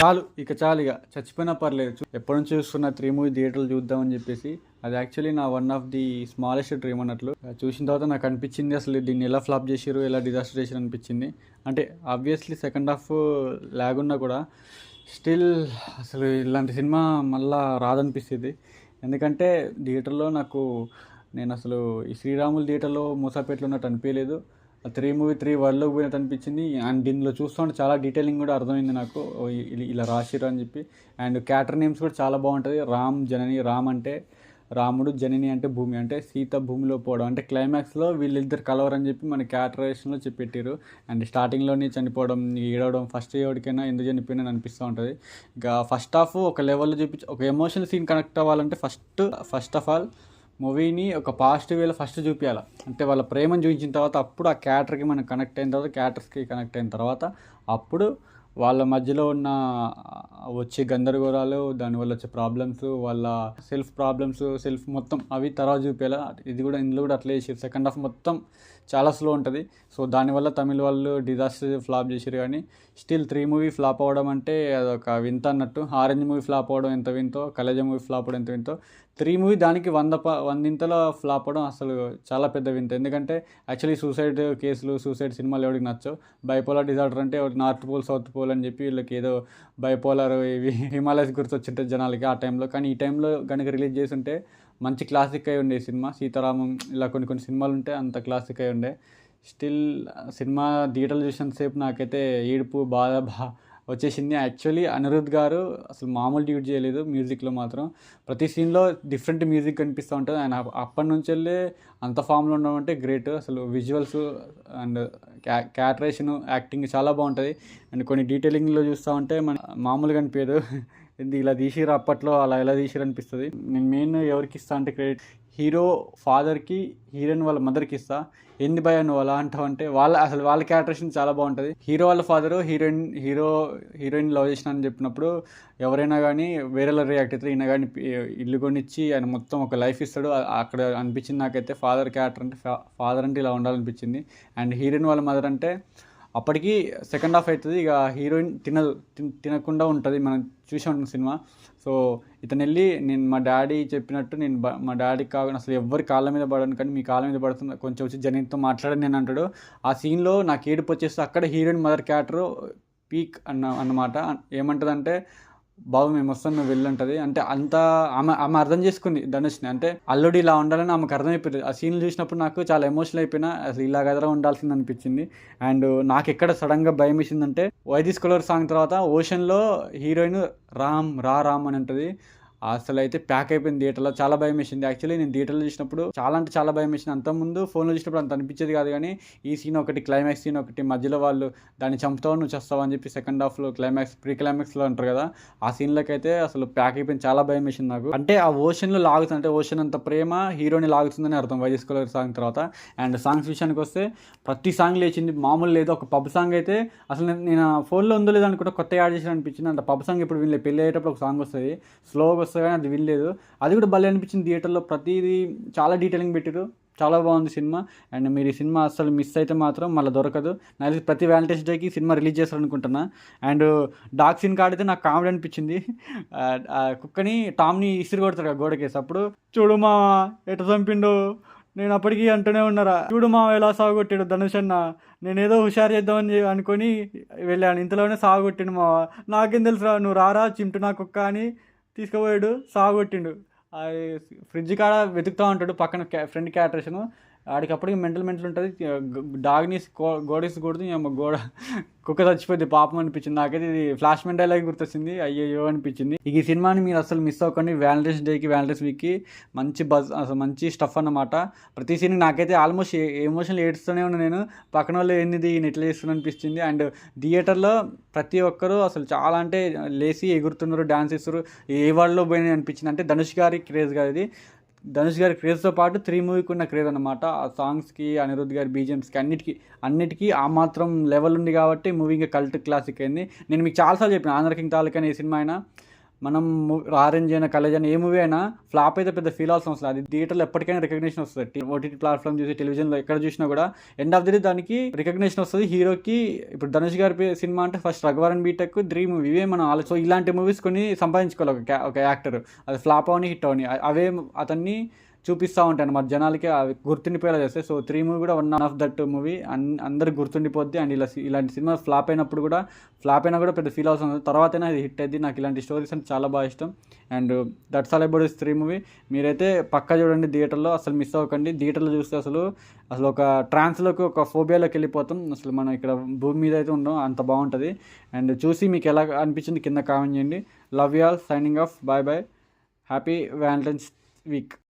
చాలు ఇక చచ్చిపోయినా పర్లేదు. ఎప్పటి నుంచి చూస్తున్న 3 మూవీ థియేటర్లు చూద్దామని చెప్పేసి. అది యాక్చువల్లీ నా one of the smallest dream అన్నట్లు. చూసిన తర్వాత నాకు అనిపించింది అసలు దీన్ని ఎలా ఫ్లాప్ చేసారు, ఎలా డిజాస్టర్ చేసారు అనిపించింది. అంటే ఆబ్వియస్లీ సెకండ్ హాఫ్ ల్యాగ్ ఉన్నా కూడా స్టిల్ అసలు ఇలాంటి సినిమా మళ్ళా రాదనిపిస్తుంది. ఎందుకంటే థియేటర్లో నేను అసలు ఈ శ్రీరాములు థియేటర్లో మూసాపేటలో ఉన్నట్టు అనిపించలేదు. 3 మూవీ 3 వరల్డ్లోకి పోయినట్టు అనిపించింది. అండ్ దీనిలో చూస్తుంటే చాలా డీటెయిలింగ్ కూడా అర్థమైంది నాకు, ఇలా రాసిరు అని చెప్పి. అండ్ క్యారెక్టర్ నేమ్స్ కూడా చాలా బాగుంటుంది. రామ్, జనని. రామ్ అంటే రాముడు, జనని అంటే భూమి, అంటే సీత భూమిలో పోవడం. అంటే క్లైమాక్స్లో వీళ్ళిద్దరు కలవరని చెప్పి మన క్యారెక్టరైజేషన్లో చెప్పెట్టారు. అండ్ స్టార్టింగ్లోనే చనిపోవడం, ఏడవడం, ఫస్ట్ ఎవరికైనా ఎందుకు చనిపోయినా అనిపిస్తూ ఉంటుంది. ఇంకా ఫస్ట్ హాఫ్ ఒక లెవెల్లో చూపించి ఒక ఎమోషనల్ సీన్ కనెక్ట్ అవ్వాలంటే ఫస్ట్ ఆఫ్ ఆల్ మూవీని ఒక పాజిటివ్ వేలో ఫస్ట్ చూపించాలి. అంటే వాళ్ళ ప్రేమను చూపించిన తర్వాత అప్పుడు ఆ క్యారెక్టర్కి మనం కనెక్ట్ అయిన తర్వాత, క్యారెక్టర్స్కి కనెక్ట్ అయిన తర్వాత అప్పుడు వాళ్ళ మధ్యలో ఉన్న వచ్చే గందరగోళాలు, దానివల్ల వచ్చే ప్రాబ్లమ్స్, వాళ్ళ సెల్ఫ్ మొత్తం అవి తర్వాత చూపించాలి. ఇందులో కూడా అట్లే చేసారు. సెకండ్ హాఫ్ మొత్తం చాలా స్లో ఉంటుంది. సో దానివల్ల తమిళ వాళ్ళు డిజాస్టర్ ఫ్లాప్ చేసారు. కానీ స్టిల్ 3 మూవీ ఫ్లాప్ అవ్వడం అంటే అదొక వింత అన్నట్టు. ఆరెంజ్ మూవీ ఫ్లాప్ అవ్వడం ఎంత వింతో, కలేజా మూవీ ఫ్లాప్ అవ్వడం ఎంత వింతో, 3 మూవీ దానికి 100 ఫ్లాప్ అవ్వడం అసలు చాలా పెద్ద వింత. ఎందుకంటే యాక్చువల్లీ సూసైడ్ కేసులు, సూసైడ్ సినిమాలు ఎవరికి నచ్చవు. బైపోలార్ డిజార్డర్ అంటే నార్త్ పోల్, సౌత్ పోల్ అని చెప్పి వీళ్ళకి ఏదో బైపోలార్ ఇవి హిమాలయస్ గుర్తొచ్చింటాయి జనాలకి ఆ టైంలో. కానీ ఈ టైంలో కనుక రిలీజ్ చేసి ఉంటే మంచి క్లాసిక్ అయి ఉండే సినిమా. సీతారామం ఇలా కొన్ని సినిమాలు ఉంటే అంత క్లాసిక్ అయి ఉండే. స్టిల్ సినిమా థియేటర్లు చూసినంతసేపు నాకైతే ఏడుపు, బాధ వచ్చేసింది. యాక్చువల్లీ అనిరుద్ధ్ గారు అసలు మామూలు డ్యూట్ చేయలేదు మ్యూజిక్లో మాత్రం. ప్రతి సీన్లో డిఫరెంట్ మ్యూజిక్ కనిపిస్తూ ఉంటుంది. ఆయన అప్పటి నుంచి వెళ్ళే అంత ఫామ్లో ఉండడం అంటే గ్రేట్. అసలు విజువల్స్ అండ్ క్యారెక్టరేషన్, యాక్టింగ్ చాలా బాగుంటుంది. అండ్ కొన్ని డీటెయిలింగ్లో చూస్తూ ఉంటే మామూలుగా అనిపించదు. ఇలా తీసిరు అప్పట్లో, అలా ఎలా తీసిరు అనిపిస్తుంది. నేను మెయిన్ ఎవరికి ఇస్తా అంటే క్రెడిట్ హీరో ఫాదర్కి, హీరోయిన్ వాళ్ళ మదర్కి ఇస్తా. ఏంది భయ నువ్వు అలా అంటావు అంటే వాళ్ళ క్యారెక్టరేషన్ చాలా బాగుంటుంది. హీరో వాళ్ళ ఫాదరు హీరోయిన్ లవ్ చేసిన అని చెప్పినప్పుడు ఎవరైనా కానీ వేరేలా రియాక్ట్ అవుతారు. ఈయన కానీ ఇల్లు కొనిచ్చి ఆయన మొత్తం ఒక లైఫ్ ఇస్తాడు. అక్కడ అనిపించింది నాకైతే ఫాదర్ క్యారెక్టర్ అంటే ఫాదర్ అంటే ఇలా ఉండాలనిపించింది. అండ్ హీరోయిన్ వాళ్ళ మదర్ అంటే అప్పటికి సెకండ్ హాఫ్ అవుతుంది, ఇక హీరోయిన్ తినకుండా ఉంటుంది. మనం చూసి ఉంటాం సినిమా. సో ఇతను వెళ్ళి మా డాడీ చెప్పినట్టు మా డాడీకి కాకుండా అసలు ఎవరి కాళ్ళ మీద పడను, కానీ మీ కాళ్ళ మీద పడుతుంది, కొంచెం వచ్చి జనీతో మాట్లాడని నేను అంటాడు. ఆ సీన్లో నాకు ఏడుపు వచ్చేస్తే అక్కడ హీరోయిన్ మదర్ క్యారెక్టర్ పీక్ అన్నమాట. ఏమంటుందంటే బాబు మేము వస్తాం, మేము వెళ్ళంటది. అంటే అంత ఆమె అర్థం చేసుకుంది ధనుష్ని. అంటే అల్లుడు ఇలా ఉండాలని ఆమెకు అర్థమైపోయింది. ఆ సీన్లు చూసినప్పుడు నాకు చాలా ఎమోషనల్ అయిపోయినా, అసలు ఇలా గదరా ఉండాల్సింది అనిపించింది. అండ్ నాకు ఎక్కడ సడన్గా భయం వేసిందంటే వై దిస్ కలర్ సాంగ్ తర్వాత ఓషన్లో హీరోయిన్ రామ్ అని ఉంటుంది. అసలు అయితే ప్యాక్ అయిపోయింది థియేటర్లో. చాలా భయం వేసింది. యాక్చువల్లీ నేను థియేటర్లో చూసినప్పుడు చాలా భయం వేసింది. అంతకుముందు ఫోన్లో చూసినప్పుడు అంత అనిపించేది కాదు. కానీ ఈ సీన్ ఒకటి, క్లైమాక్స్ సీన్ ఒకటి, మధ్యలో వాళ్ళు దాన్ని చంపుతావు నువ్వు చేస్తావు అని చెప్పి సెకండ్ హాఫ్లో ప్రీ క్లైమాక్స్లో అంటారు కదా, ఆ సీన్లకి అయితే అసలు ప్యాక్ అయిపోయింది. చాలా భయం వేసింది నాకు. అంటే ఆ ఓషన్లో లాగుతుంది, అంటే ఓషన్ అంత ప్రేమ హీరోని లాగుతుందని అర్థం వై దిస్ కలర్ సాంగ్ తర్వాత. అండ్ సాంగ్స్ విషయానికి వస్తే ప్రతి సాంగ్ లేచింది, మామూలు లేదు. ఒక పబ్ సాంగ్ అయితే అసలు నేను ఫోన్లో ఉందో లేదో అనుకుంటే కొత్త యాడ్ చేసి అనిపించింది. అంటే పబ్ సాంగ్ ఇప్పుడు వీళ్ళు పెళ్ళి అయ్యేటప్పుడు ఒక సాంగ్ వస్తుంది, స్లోగా వస్తుంది, కానీ అది వినలేదు. అది కూడా భలే అనిపించింది. థియేటర్లో ప్రతిదీ చాలా డీటెయిలింగ్ పెట్టారు. చాలా బాగుంది సినిమా. అండ్ మీరు ఈ సినిమా అసలు మిస్ అయితే మాత్రం మళ్ళీ దొరకదు. నాకు ప్రతి వ్యాలంటైన్స్ డేకి సినిమా రిలీజ్ చేస్తారనుకుంటున్నా. అండ్ డాగ్ సీన్ కాడితే నాకు కామెడీ అనిపించింది. కుక్కని టామ్ని ఇసిరి కొడతారు కదా గోడకేసి, అప్పుడు చూడు మా ఎట చంపిండు, నేను అప్పటికీ అంటూనే ఉన్నారా, చూడు మా ఎలా సాగుకొట్టాడు ధనుష్ అన్న, నేనేదో హుషారు చేద్దామని అనుకొని వెళ్ళాను, ఇంతలోనే సాగుకొట్టిండు మా. నాకేం తెలుసురా, నువ్వు రారా చింటు నా కుక్క అని తీసుకుపోయాడు, సాగొట్టిండు. ఫ్రిడ్జ్ కాడ వెతుకుతూ ఉంటాడు పక్కన ఫ్రెండ్ క్యారెక్టరేషను. ఆడికప్పటికి మెంటల్ ఉంటుంది. డాగ్ని గోడేసి కొడుతూ గోడ కుక్క చచ్చిపోయింది పాపం అనిపించింది. నాకైతే ఇది ఫ్లాష్ మెంట్ డైలాగ్ గుర్తొచ్చింది, అయ్యో అనిపించింది. ఈ సినిమాని మీరు అసలు మిస్ అవ్వకండి. వ్యాలంటైన్స్ డేకి, వ్యాలంటైన్స్ వీక్కి మంచి బజ్, అసలు మంచి స్టఫ్ అన్నమాట. ప్రతి సీన్ నాకైతే ఆల్మోస్ట్ ఎమోషనల్ ఏడుస్తూనే ఉన్నాను నేను. పక్కన వాళ్ళు ఏంది ఈయన ఎట్లా చేస్తున్నా అనిపించింది. అండ్ థియేటర్లో ప్రతి ఒక్కరూ అసలు చాలా అంటే లేచి ఎగురుతున్నారు, డాన్స్ చేస్తున్నారు. ఏ వాళ్ళలో పోయినాయి అనిపించింది. అంటే ధనుష్ గారి క్రేజ్ కాదు ఇది, ధనుష్ గారి క్రేజ్తో పాటు 3 మూవీకి ఉన్న క్రేజ్ అనమాట. ఆ సాంగ్స్కి, అనిరుద్ధ్ గారి బీజిఎమ్స్కి, అన్నిటికీ ఆ మాత్రం లెవెల్ ఉంది కాబట్టి మూవీ ఇంకా కల్ట్ క్లాసిక్ అయింది. నేను మీకు చాలాసార్లు చెప్పిన ఆంధ్ర కింగ్ తాలూకా అనే సినిమా అయినా మనం ఆరెంజ్ అయినా కలేజ్ అయినా ఏ మూవీ అయినా ఫ్లాప్ అయితే పెద్ద ఫీల్ అవసరం వస్తుంది. అది థియేటర్లో ఎప్పటికైనా రికగ్నిషన్ వస్తుంది. ఓటీటీ ప్లాట్ఫామ్ చూసి టెలివిజన్లో ఎక్కడ చూసినా కూడా ఎండ్ ఆఫ్ ది డే దానికి రికగ్నిషన్ వస్తుంది. హీరోకి ఇప్పుడు ధనుష్ గారి సినిమా అంటే first Raghuvaran BTech dream movie ఇవే మనం సో ఇలాంటి మూవీస్ కొన్ని సంపాదించుకోవాలి ఒక యాక్టర్. అది ఫ్లాప్ అవని హిట్ అవని అవే అతన్ని చూపిస్తూ ఉంటాయి అన్నమాట జనాలకి, అవి గుర్తుండిపోయేలా చేస్తాయి. సో 3 మూవీ కూడా వన్ ఆఫ్ దట్ మూవీ అందరికి గుర్తుండిపోద్ది. అండ్ ఇలాంటి సినిమా ఫ్లాప్ అయినా కూడా పెద్ద ఫీల్ అవసరం లేదు, తర్వాతైనా అది హిట్ అయింది. నాకు ఇలాంటి స్టోరీస్ అంటే చాలా బాగా ఇష్టం. And that's all about this 3 movie. మీరైతే పక్కా చూడండి థియేటర్లో, అసలు మిస్ అవ్వకండి. థియేటర్లో చూస్తే అసలు ఒక ట్రాన్స్లోకి ఒక ఫోబియాలోకి వెళ్ళిపోతాం. అసలు మనం ఇక్కడ భూమి మీద అయితే ఉండం, అంత బాగుంటుంది. అండ్ చూసి మీకు ఎలా అనిపించింది కింద కామెంట్ చేయండి. Love you all, signing off, bye bye, happy Valentine's week.